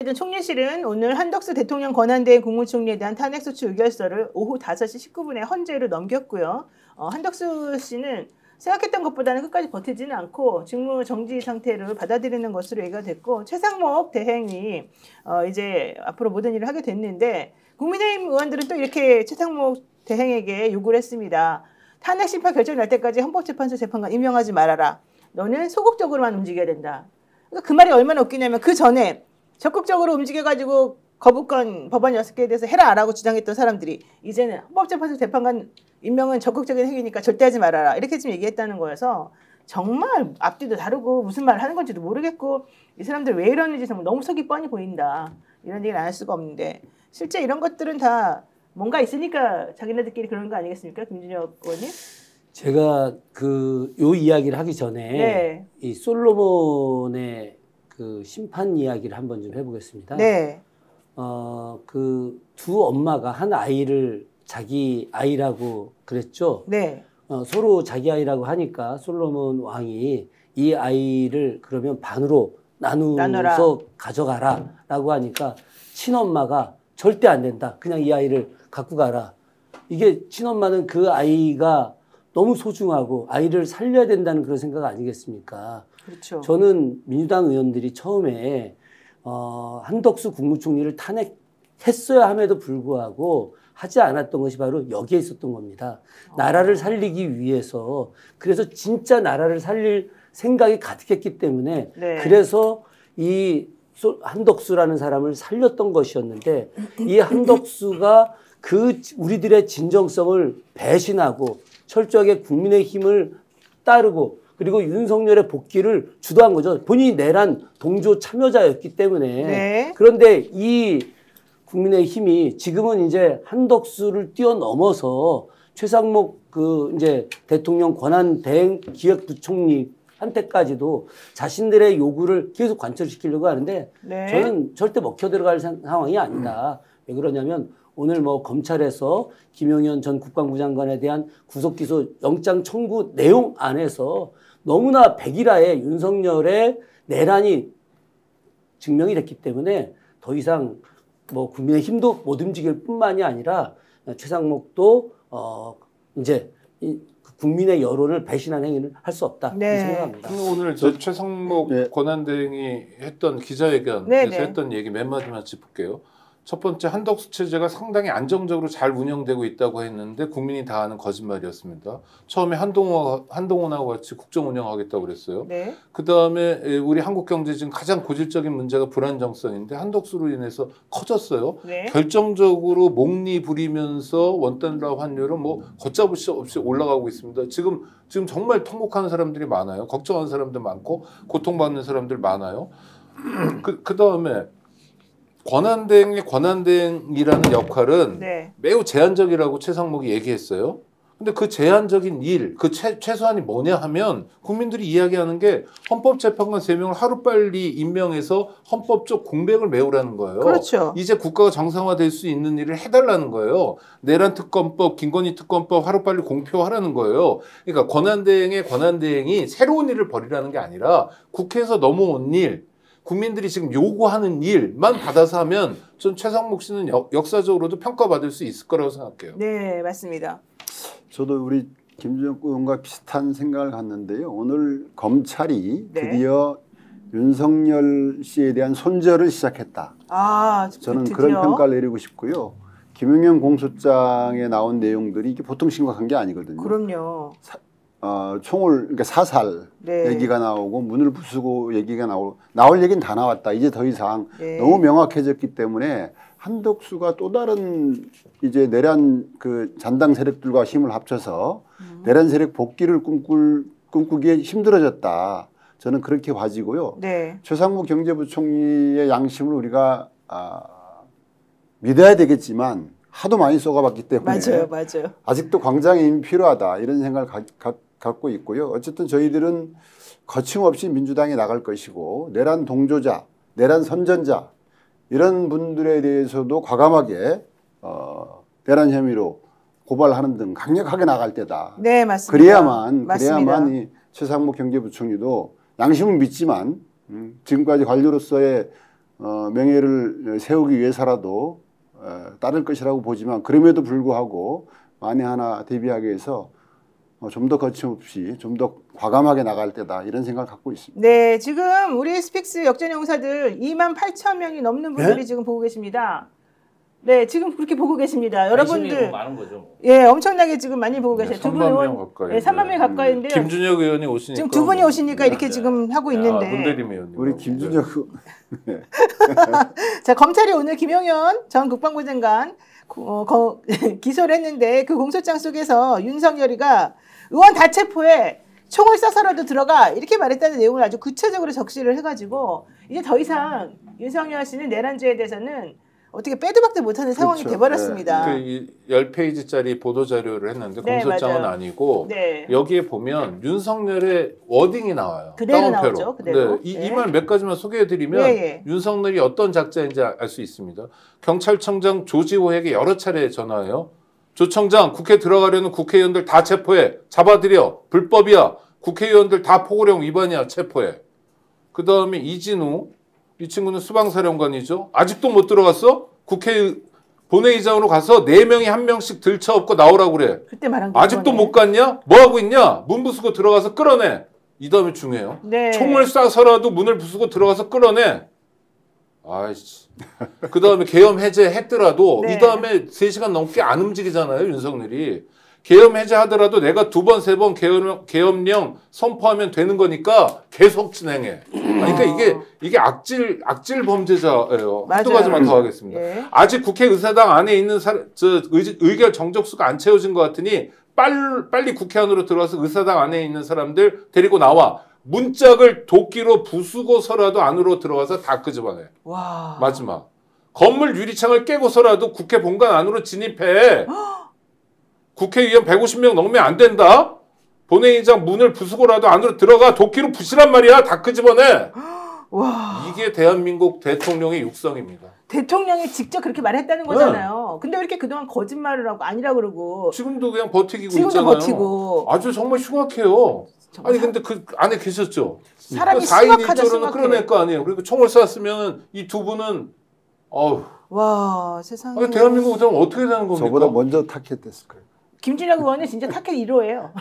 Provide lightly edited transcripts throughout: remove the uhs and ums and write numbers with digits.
총리실은 오늘 한덕수 대통령 권한대행 국무총리에 대한 탄핵소추 의결서를 오후 5시 19분에 헌재로 넘겼고요. 한덕수 씨는 생각했던 것보다는 끝까지 버티지는 않고 직무 정지 상태를 받아들이는 것으로 얘기가 됐고, 최상목 대행이 이제 앞으로 모든 일을 하게 됐는데, 국민의힘 의원들은 또 이렇게 최상목 대행에게 요구를 했습니다. 탄핵 심판 결정이 날 때까지 헌법재판소 재판관 임명하지 말아라. 너는 소극적으로만 움직여야 된다. 그 말이 얼마나 웃기냐면, 그 전에 적극적으로 움직여가지고 거부권 법안 6개에 대해서 해라라고 주장했던 사람들이 이제는 헌법재판소 재판관 임명은 적극적인 행위니까 절대 하지 말아라, 이렇게 지금 얘기했다는 거여서 정말 앞뒤도 다르고 무슨 말을 하는 건지도 모르겠고, 이 사람들 왜 이러는지 정말 너무 속이 뻔히 보인다, 이런 얘기를 안 할 수가 없는데, 실제 이런 것들은 다 뭔가 있으니까 자기네들끼리 그러는 거 아니겠습니까, 김준혁 의원님? 제가 요 이야기를 하기 전에 네. 이 솔로몬의 그 심판 이야기를 한번 좀 해보겠습니다. 네. 그 두 엄마가 한 아이를 자기 아이라고 그랬죠. 네. 서로 자기 아이라고 하니까 솔로몬 왕이 이 아이를 그러면 반으로 나눠서 가져가라 라고 하니까 친엄마가 절대 안 된다, 그냥 이 아이를 갖고 가라. 이게 친엄마는 그 아이가 너무 소중하고 아이를 살려야 된다는 그런 생각 아니겠습니까? 그렇죠. 저는 민주당 의원들이 처음에 한덕수 국무총리를 탄핵했어야 함에도 불구하고 하지 않았던 것이 바로 여기에 있었던 겁니다. 나라를 살리기 위해서. 그래서 진짜 나라를 살릴 생각이 가득했기 때문에 네. 그래서 이 한덕수라는 사람을 살렸던 것이었는데, 이 한덕수가 그 우리들의 진정성을 배신하고 철저하게 국민의힘을 따르고 그리고 윤석열의 복귀를 주도한 거죠. 본인이 내란 동조 참여자였기 때문에. 네. 그런데 이 국민의힘이 지금은 이제 한덕수를 뛰어넘어서 최상목 이제 대통령 권한대행 기획부총리한테까지도 자신들의 요구를 계속 관철시키려고 하는데, 네. 저는 절대 먹혀 들어갈 상황이 아니다. 왜 그러냐면 오늘 검찰에서 김용현 전 국방부 장관에 대한 구속기소 영장 청구 내용 안에서 너무나 백일화에 윤석열의 내란이 증명이 됐기 때문에 더 이상 국민의힘도 못 움직일 뿐만이 아니라 최상목도 이제 국민의 여론을 배신한 행위를 할 수 없다, 네. 생각합니다. 오늘 최상목 네. 권한대행이 했던 기자회견에서 네, 네. 했던 얘기 몇 마디만 짚을게요. 첫 번째, 한덕수 체제가 상당히 안정적으로 잘 운영되고 있다고 했는데 국민이 다 아는 거짓말이었습니다. 처음에 한동훈하고 같이 국정 운영하겠다고 그랬어요. 네. 그 다음에 우리 한국 경제 지금 가장 고질적인 문제가 불안정성인데 한덕수로 인해서 커졌어요. 네. 결정적으로 목리 부리면서 원달러 환율은 걷잡을 수 없이 올라가고 있습니다. 지금 정말 통곡하는 사람들이 많아요. 걱정하는 사람들 많고 고통받는 사람들 많아요. 그 다음에 권한대행이라는 역할은 네. 매우 제한적이라고 최상목이 얘기했어요. 근데 그 제한적인 일, 최소한이 뭐냐 하면 국민들이 이야기하는 게 헌법재판관 3명을 하루빨리 임명해서 헌법적 공백을 메우라는 거예요. 그렇죠. 이제 국가가 정상화될 수 있는 일을 해달라는 거예요. 내란특검법, 김건희특검법 하루빨리 공표하라는 거예요. 그러니까 권한대행이 새로운 일을 벌이라는 게 아니라 국회에서 넘어온 일, 국민들이 지금 요구하는 일만 받아서 하면 전 최상목 씨는 역사적으로도 평가받을 수 있을 거라고 생각해요. 네, 맞습니다. 저도 우리 김준혁 의원과 비슷한 생각을 갖는데요. 오늘 검찰이 네. 드디어 윤석열 씨에 대한 손절을 시작했다. 저는 드디어? 그런 평가를 내리고 싶고요. 김용현 공소장에 나온 내용들이 이게 보통 심각한 게 아니거든요. 그럼요. 그러니까 사살 네. 얘기가 나오고 문을 부수고 얘기가 나올 얘기는 다 나왔다. 이제 더 이상 네. 너무 명확해졌기 때문에 한덕수가 또 다른 이제 내란 잔당 세력들과 힘을 합쳐서 내란 세력 복귀를 꿈꾸기에 힘들어졌다. 저는 그렇게 봐지고요. 네. 최상목 경제부총리의 양심을 우리가 믿어야 되겠지만 하도 많이 쏘가봤기 때문에 맞아요. 아직도 광장의 힘이 필요하다, 이런 생각을 갖고 있고요. 어쨌든 저희들은 거침없이 민주당에 나갈 것이고, 내란 동조자, 내란 선전자 이런 분들에 대해서도 과감하게 내란 혐의로 고발하는 등 강력하게 나갈 때다. 네, 맞습니다. 그래야만 이 최상목 경제부총리도 양심을 믿지만 지금까지 관료로서의 명예를 세우기 위해서라도 따를 것이라고 보지만 그럼에도 불구하고 만에 하나 대비하기 위해서 좀 더 거침없이 좀 더 과감하게 나갈 때다 이런 생각을 갖고 있습니다. 네, 지금 우리 스픽스 역전용사들 28,000명이 넘는 분들이 네? 지금 보고 계십니다. 네, 지금 그렇게 보고 계십니다. 관심이 여러분들 많은 거죠. 뭐. 예, 엄청나게 지금 많이 보고 계세요. 두 분 3만 의원, 명 가까이. 네, 3만 명 가까이인데요. 김준혁 의원이 오시니까 지금 두 분이 오시니까 이렇게 네. 지금 하고 있는데. 문대림 의원님. 우리 김준혁 자, 검찰이 오늘 김용현 전 국방부 장관 기소를 했는데 그 공소장 속에서 윤석열이가 의원 다 체포해 총을 쏴서라도 들어가 이렇게 말했다는 내용을 아주 구체적으로 적시를 해가지고 이제 더 이상 윤석열 씨는 내란죄에 대해서는 어떻게 빼도 박도 못하는 상황이 그렇죠. 돼버렸습니다. 그 10페이지짜리 보도자료를 했는데 네, 공소장은 맞아요. 아니고 네. 여기에 보면 윤석열의 워딩이 나와요. 그대로 따옴표로. 나오죠, 그대로. 네, 이 네. 말 몇 가지만 소개해드리면 예, 예. 윤석열이 어떤 작자인지 알 수 있습니다. 경찰청장 조지호에게 여러 차례 전화해요. 조 청장 국회 들어가려는 국회의원들 다 체포해. 잡아들여. 불법이야. 국회의원들 다 포고령 위반이야. 체포해. 그 다음에 이진우. 이 친구는 수방사령관이죠. 아직도 못 들어갔어? 국회 본회의장으로 가서 4명이 1명씩 들쳐업고 나오라고 그래. 그때 말한 게 아직도 이거네. 못 갔냐? 뭐 하고 있냐? 문 부수고 들어가서 끌어내. 이 다음에 중요해요. 네. 총을 쏴서라도 문을 부수고 들어가서 끌어내. 아이씨. 그 다음에 계엄 해제했더라도 네. 이 다음에 3시간 넘게 안 움직이잖아요, 윤석열이. 계엄 해제하더라도 내가 2번, 3번 계엄령 선포하면 되는 거니까 계속 진행해. 그러니까 이게 악질 범죄자예요. 한두 맞아요. 가지만 더 하겠습니다. 예. 아직 국회의사당 안에 있는 의결 정적수가 안 채워진 것 같으니 빨리 국회 안으로 들어와서 의사당 안에 있는 사람들 데리고 나와. 문짝을 도끼로 부수고서라도 안으로 들어가서 다 끄집어내. 와. 마지막. 건물 유리창을 깨고서라도 국회 본관 안으로 진입해. 국회의원 150명 넘으면 안 된다. 본회의장 문을 부수고라도 안으로 들어가. 도끼로 부시란 말이야. 다 끄집어내. 와. 이게 대한민국 대통령의 육성입니다. 대통령이 직접 그렇게 말했다는 거잖아요. 근데 왜 이렇게 그동안 거짓말을 하고 아니라 그러고 지금도 그냥 버티기고 지금도 있잖아요. 버티고. 아주 정말 흉악해요. 정말 아니 근데 그 안에 계셨죠. 사람이 4인 심각하다, 1조로는 심각해. 끌어낼 거 아니에요. 그리고 총을 쐈으면 이 두 분은 와, 세상에. 아니, 대한민국 그럼 어떻게 되는 겁니까? 저보다 먼저 타켓됐을 거예요. 김준혁 의원은 진짜 타켓 1호예요.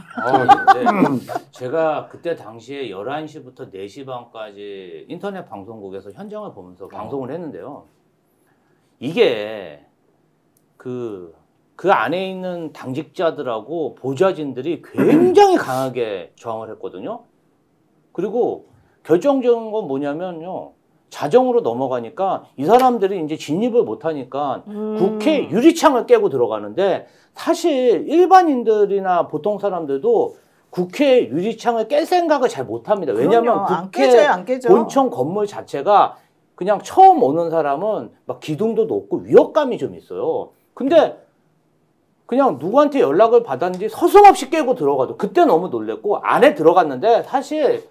근데 제가 그때 당시에 11시부터 4시 반까지 인터넷 방송국에서 현장을 보면서 방송을 했는데요. 이게 그 안에 있는 당직자들하고 보좌진들이 굉장히 강하게 저항을 했거든요. 그리고 결정적인 건 뭐냐면요. 자정으로 넘어가니까 이 사람들이 이제 진입을 못하니까 국회 유리창을 깨고 들어가는데 사실 일반인들이나 보통 사람들도 국회 유리창을 깰 생각을 잘 못합니다. 왜냐하면 그럼요. 안 국회 깨져요, 안 깨져. 본청 건물 자체가 그냥 처음 오는 사람은 막 기둥도 높고 위협감이 좀 있어요. 근데 그냥 누구한테 연락을 받았는지 서슴없이 깨고 들어가도 그때 너무 놀랬고 안에 들어갔는데 사실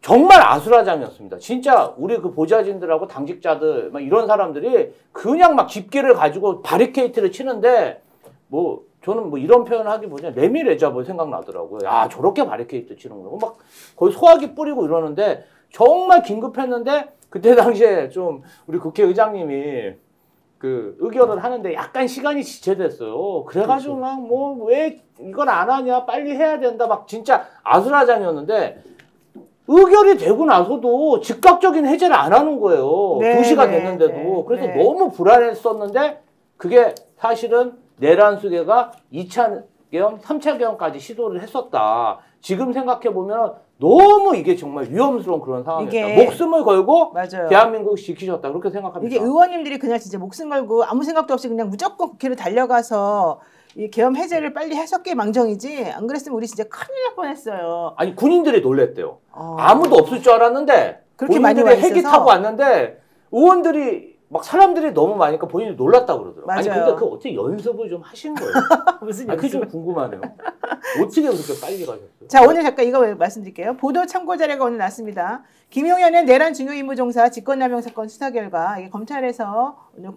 정말 아수라장이었습니다. 진짜 우리 그 보좌진들하고 당직자들 막 이런 사람들이 그냥 막 집게를 가지고 바리케이트를 치는데 뭐 저는 뭐 이런 표현을 하기보다는 레미레자볼 생각나더라고요. 야 저렇게 바리케이트 치는구나. 막 거의 소화기 뿌리고 이러는데 정말 긴급했는데 그때 당시에 좀 우리 국회의장님이 그 의결을 하는데 약간 시간이 지체됐어요. 그래가지고 막 뭐 왜 이걸 안 하냐 빨리 해야 된다 막 진짜 아수라장이었는데 의결이 되고 나서도 즉각적인 해제를 안 하는 거예요. 네, 2시가 네, 됐는데도. 네, 그래서 네. 너무 불안했었는데 그게 사실은 내란 수계가 2차 계엄, 3차 계엄까지 시도를 했었다. 지금 생각해보면 너무 이게 정말 위험스러운 그런 상황이었다. 이게- 목숨을 걸고 맞아요. 대한민국을 지키셨다. 그렇게 생각합니다. 이게 의원님들이 그냥 진짜 목숨 걸고 아무 생각도 없이 그냥 무조건 국회로 달려가서 이 계엄 해제를 빨리 하셨기에 망정이지 안 그랬으면 우리 진짜 큰일 날 뻔했어요. 아니 군인들이 놀랬대요. 어. 아무도 없을 줄 알았는데 그렇게 많이 본인들이 와 헬기 있어서? 타고 왔는데 의원들이 막 사람들이 너무 많으니까 본인이 놀랐다고 그러더라고요. 아니 맞아요. 근데 그 어떻게 연습을 좀 하신 거예요? 무슨 아니, 그게 좀 연습을. 궁금하네요. 어떻게 그렇게 빨리 가셨어요? 자, 오늘 잠깐 이거 말씀드릴게요. 보도 참고 자료가 오늘 났습니다. 김용현의 내란 중요임무종사 직권남용 사건 수사 결과 이게 검찰에서 오늘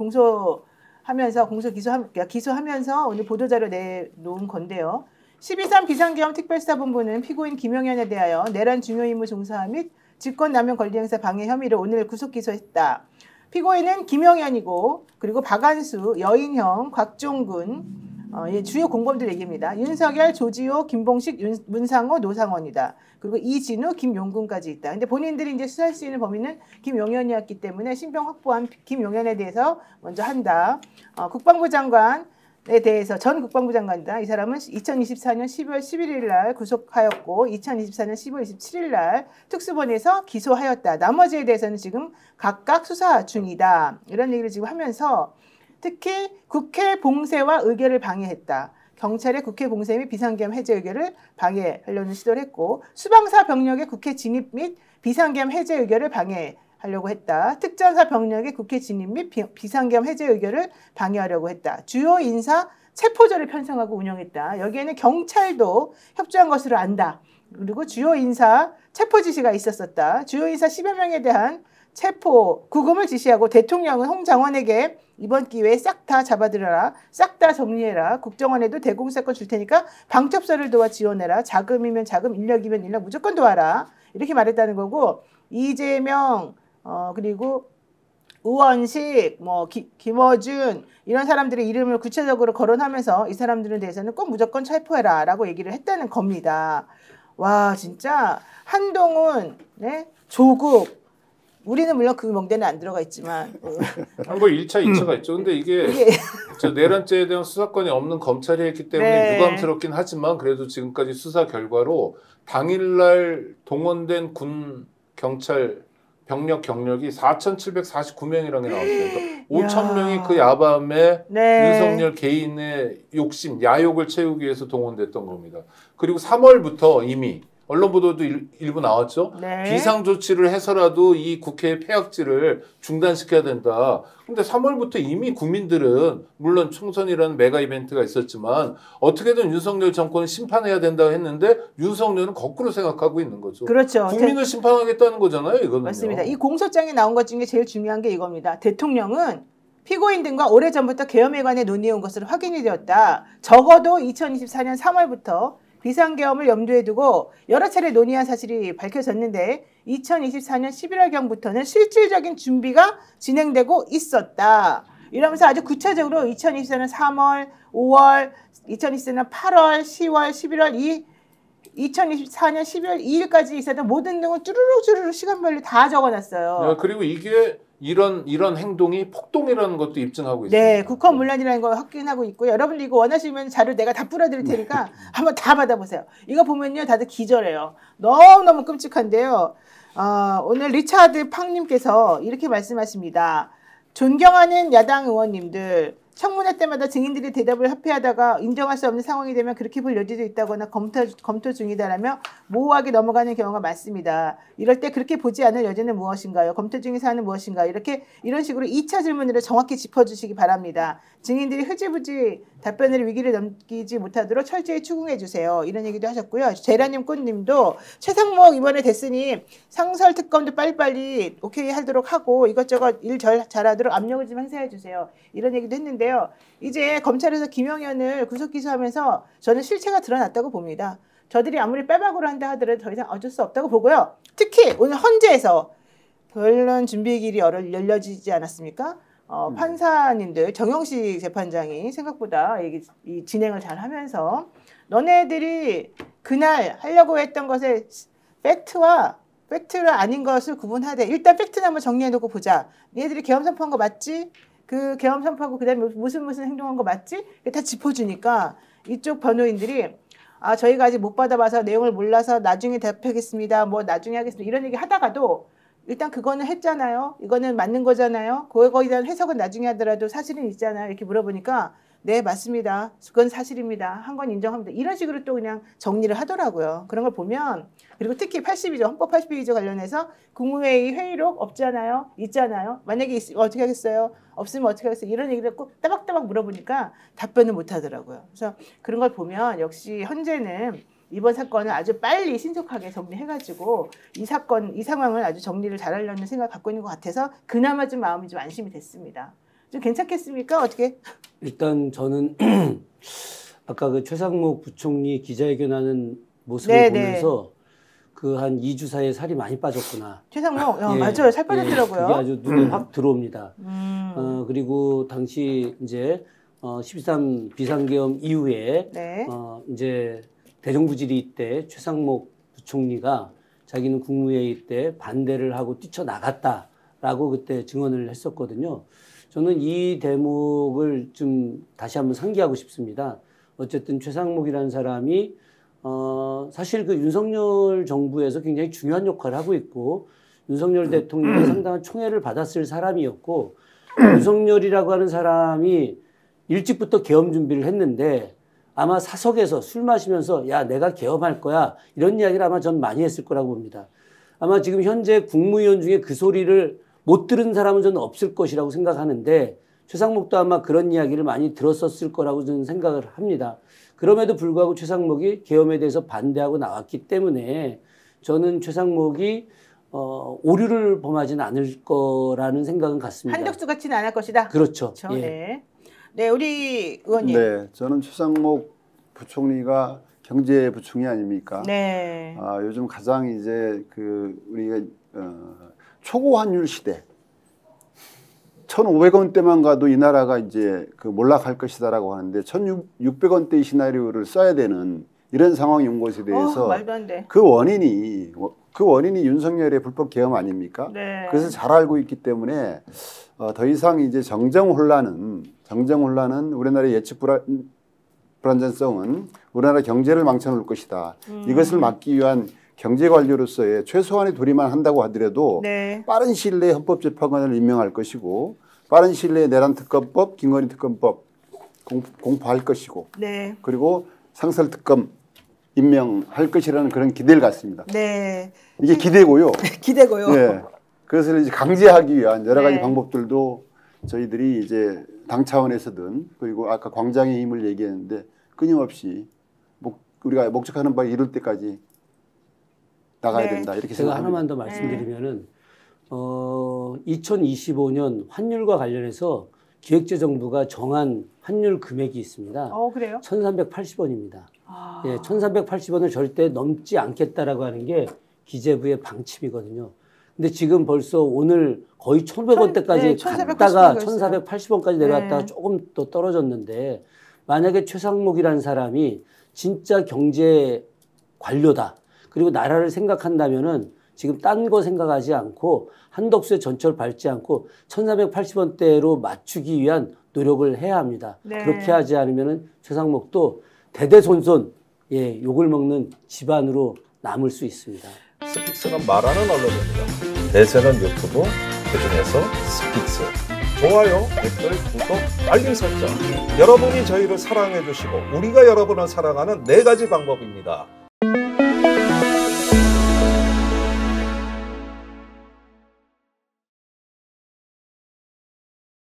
기소하면서 오늘 보도 자료 내놓은 건데요. 12.3 비상계엄 특별수사본부는 피고인 김용현에 대하여 내란 중요임무종사 및 직권남용 권리행사 방해 혐의로 오늘 구속 기소했다. 피고인은 김용현이고 그리고 박한수, 여인형, 곽종근 주요 공범들 얘기입니다. 윤석열, 조지호, 김봉식, 문상호, 노상원이다. 그리고 이진우, 김용군까지 있다. 근데 본인들이 이제 수사할 수 있는 범위는 김용현이었기 때문에 신병 확보한 김용현에 대해서 먼저 한다. 국방부 장관에 대해서 전 국방부 장관이다. 이 사람은 2024년 12월 11일 날 구속하였고 2024년 10월 27일 날 특수본에서 기소하였다. 나머지에 대해서는 지금 각각 수사 중이다. 이런 얘기를 지금 하면서 특히 국회 봉쇄와 의결을 방해했다. 경찰의 국회 봉쇄 및 비상계엄 해제 의결을 방해하려는 시도를 했고 수방사 병력의 국회 진입 및 비상계엄 해제 의결을 방해하려고 했다. 특전사 병력의 국회 진입 및 비상계엄 해제 의결을 방해하려고 했다. 주요 인사 체포조를 편성하고 운영했다. 여기에는 경찰도 협조한 것으로 안다. 그리고 주요 인사 체포 지시가 있었었다. 주요 인사 10여 명에 대한 체포, 구금을 지시하고 대통령은 홍장원에게 이번 기회에 싹 다 잡아들여라. 싹 다 정리해라. 국정원에도 대공사건 줄 테니까 방첩사를 도와 지원해라. 자금이면 자금, 인력이면 인력 무조건 도와라. 이렇게 말했다는 거고 이재명 그리고 우원식, 김어준 이런 사람들의 이름을 구체적으로 거론하면서 이 사람들에 대해서는 꼭 무조건 체포해라 라고 얘기를 했다는 겁니다. 와 진짜 한동훈, 네? 조국 우리는 물론 그 명단에 안 들어가 있지만 뭐 1차, 2차가 있죠. 근데 이게 내란죄에 대한 수사권이 없는 검찰이 했기 때문에 네. 유감스럽긴 하지만 그래도 지금까지 수사 결과로 당일날 동원된 군 경찰 병력 경력이 4,749명이라는 게 나왔어요. 그러니까 5,000명이 그 야밤에 네. 윤석열 개인의 욕심, 야욕을 채우기 위해서 동원됐던 겁니다. 그리고 3월부터 이미 언론 보도도 일부 나왔죠. 네. 비상조치를 해서라도 이 국회의 폐악질을 중단시켜야 된다. 근데 3월부터 이미 국민들은 물론 총선이라는 메가 이벤트가 있었지만 어떻게든 윤석열 정권을 심판해야 된다고 했는데 윤석열은 거꾸로 생각하고 있는 거죠. 그렇죠. 국민을 심판하겠다는 거잖아요. 이거는요. 맞습니다. 이 공소장에 나온 것 중에 제일 중요한 게 이겁니다. 대통령은 피고인 등과 오래전부터 계엄에 관해 논의해온 것으로 확인이 되었다. 적어도 2024년 3월부터 비상계엄을 염두에 두고 여러 차례 논의한 사실이 밝혀졌는데 2024년 11월경부터는 실질적인 준비가 진행되고 있었다. 이러면서 아주 구체적으로 2024년 3월, 5월, 2024년 8월, 10월, 11월, 2024년 12월 2일까지 있었던 모든 등을 쭈루룩 시간별로 다 적어놨어요. 네, 그리고 이게 이런 행동이 폭동이라는 것도 입증하고 있습니다. 네, 국헌 문란이라는 걸 확인하고 있고요. 여러분들 이거 원하시면 자료 내가 다 뿌려드릴 테니까 한번 다 받아보세요. 이거 보면요, 다들 기절해요. 너무너무 끔찍한데요. 오늘 리차드 팡님께서 이렇게 말씀하십니다. 존경하는 야당 의원님들, 청문회 때마다 증인들이 대답을 합의하다가 인정할 수 없는 상황이 되면 그렇게 볼 여지도 있다거나 검토 중이다라며 모호하게 넘어가는 경우가 많습니다. 이럴 때 그렇게 보지 않을 여지는 무엇인가요? 검토 중인 사안은 무엇인가요? 이런 식으로 2차 질문으로 정확히 짚어주시기 바랍니다. 증인들이 흐지부지 답변을 위기를 넘기지 못하도록 철저히 추궁해 주세요. 이런 얘기도 하셨고요. 제라님 꽃님도 최상목 이번에 됐으니 상설 특검도 빨리빨리 오케이 하도록 하고 이것저것 일 잘하도록 압력을 좀 행사해 주세요. 이런 얘기도 했는데요. 이제 검찰에서 김용현을 구속 기소하면서 저는 실체가 드러났다고 봅니다. 저들이 아무리 빼박으로 한다 하더라도 더 이상 어쩔 수 없다고 보고요. 특히 오늘 헌재에서 변론 준비길이 열려지지 않았습니까? 판사님들 정영식 재판장이 생각보다 이 진행을 잘 하면서 너네들이 그날 하려고 했던 것의 팩트를 아닌 것을 구분하되 일단 팩트는 한번 정리해놓고 보자. 얘들이 계엄 선포한 거 맞지? 그 계엄 선포하고 그다음에 무슨 행동한 거 맞지? 다 짚어주니까 이쪽 변호인들이 저희가 아직 못 받아봐서 내용을 몰라서 나중에 답하겠습니다. 나중에 하겠습니다. 이런 얘기 하다가도 일단 그거는 했잖아요. 이거는 맞는 거잖아요. 그거에 대한 해석은 나중에 하더라도 사실은 있잖아요. 이렇게 물어보니까 네 맞습니다. 그건 사실입니다. 한 건 인정합니다. 이런 식으로 또 그냥 정리를 하더라고요. 그런 걸 보면 그리고 특히 82조 헌법 82조 관련해서 국무회의 회의록 없잖아요. 있잖아요. 만약에 있으면 어떻게 하겠어요? 없으면 어떻게 하겠어요? 이런 얘기를 꼭 따박따박 물어보니까 답변을 못 하더라고요. 그래서 그런 걸 보면 역시 현재는 이번 사건을 아주 빨리 신속하게 정리해가지고 이 상황을 아주 정리를 잘하려는 생각을 갖고 있는 것 같아서 그나마 좀 마음이 좀 안심이 됐습니다. 좀 괜찮겠습니까? 어떻게? 일단 저는 아까 그 최상목 부총리 기자회견하는 모습을 네네. 보면서 그 한 2주 사이에 살이 많이 빠졌구나. 최상목, 예, 맞아요. 살 빠졌더라고요. 그게 아주 눈에 확 들어옵니다. 그리고 당시 이제 12.3 비상계엄 이후에 네. 이제 대정부질의 때 최상목 부총리가 자기는 국무회의 때 반대를 하고 뛰쳐나갔다라고 그때 증언을 했었거든요. 저는 이 대목을 좀 다시 한번 상기하고 싶습니다. 어쨌든 최상목이라는 사람이 사실 그 윤석열 정부에서 굉장히 중요한 역할을 하고 있고 윤석열 대통령이 상당한 총애를 받았을 사람이었고 윤석열이라고 하는 사람이 일찍부터 계엄 준비를 했는데 아마 사석에서 술 마시면서 야 내가 계엄할 거야 이런 이야기를 아마 전 많이 했을 거라고 봅니다. 아마 지금 현재 국무위원 중에 그 소리를 못 들은 사람은 저는 없을 것이라고 생각하는데 최상목도 아마 그런 이야기를 많이 들었었을 거라고 저는 생각을 합니다. 그럼에도 불구하고 최상목이 계엄에 대해서 반대하고 나왔기 때문에 저는 최상목이 오류를 범하지는 않을 거라는 생각은 같습니다. 한덕수 같지는 않을 것이다. 그렇죠. 그렇죠. 예. 네. 네, 우리 의원님. 네, 저는 최상목 부총리가 경제부총리 아닙니까? 네. 요즘 가장 이제 그 우리가 초고 환율 시대 1,500원대만 가도 이 나라가 이제 그 몰락할 것이다라고 하는데 1,600원대의 시나리오를 써야 되는 이런 상황이 온 것에 대해서 말도 안 돼. 그 원인이 윤석열의 불법 계엄 아닙니까? 네. 그래서 잘 알고 있기 때문에 더 이상 이제 정정 혼란은 우리나라의 예측 불안전성은 우리나라 경제를 망쳐놓을 것이다. 이것을 막기 위한 경제 관료로서의 최소한의 도리만 한다고 하더라도 네. 빠른 시일 내에 헌법재판관을 임명할 것이고 빠른 시일 내에 내란 특검법, 김건희 특검법 공포할 것이고 네. 그리고 상설 특검 임명할 것이라는 그런 기대를 갖습니다. 네. 이게 기대고요. 기대고요. 네. 그것을 이제 강제하기 위한 여러 가지 네. 방법들도 저희들이 이제 당 차원에서든 그리고 아까 광장의 힘을 얘기했는데 끊임없이 우리가 목적하는 바에 이룰 때까지 나가야 네. 된다 이렇게 제가 생각합니다. 하나만 더 말씀드리면은 2025년 환율과 관련해서 기획재정부가 정한 환율 금액이 있습니다. 그래요? 1,380원입니다. 예, 1,380원을 절대 넘지 않겠다라고 하는 게 기재부의 방침이거든요. 근데 지금 벌써 오늘 거의 1,500원대까지 네, 갔다가 1,480원 1,480원까지 내려갔다가 네. 조금 더 떨어졌는데 만약에 최상목이라는 사람이 진짜 경제 관료다. 그리고 나라를 생각한다면은 지금 딴 거 생각하지 않고 한덕수의 전철 밟지 않고 1,480원대로 맞추기 위한 노력을 해야 합니다. 네. 그렇게 하지 않으면은 최상목도 대대손손 욕을 먹는 집안으로 남을 수 있습니다. 스픽스는 말하는 언론입니다. 대세는 유튜브, 그중에서 스픽스. 좋아요, 댓글, 구독, 알림 설정. 여러분이 저희를 사랑해 주시고 우리가 여러분을 사랑하는 4가지 방법입니다.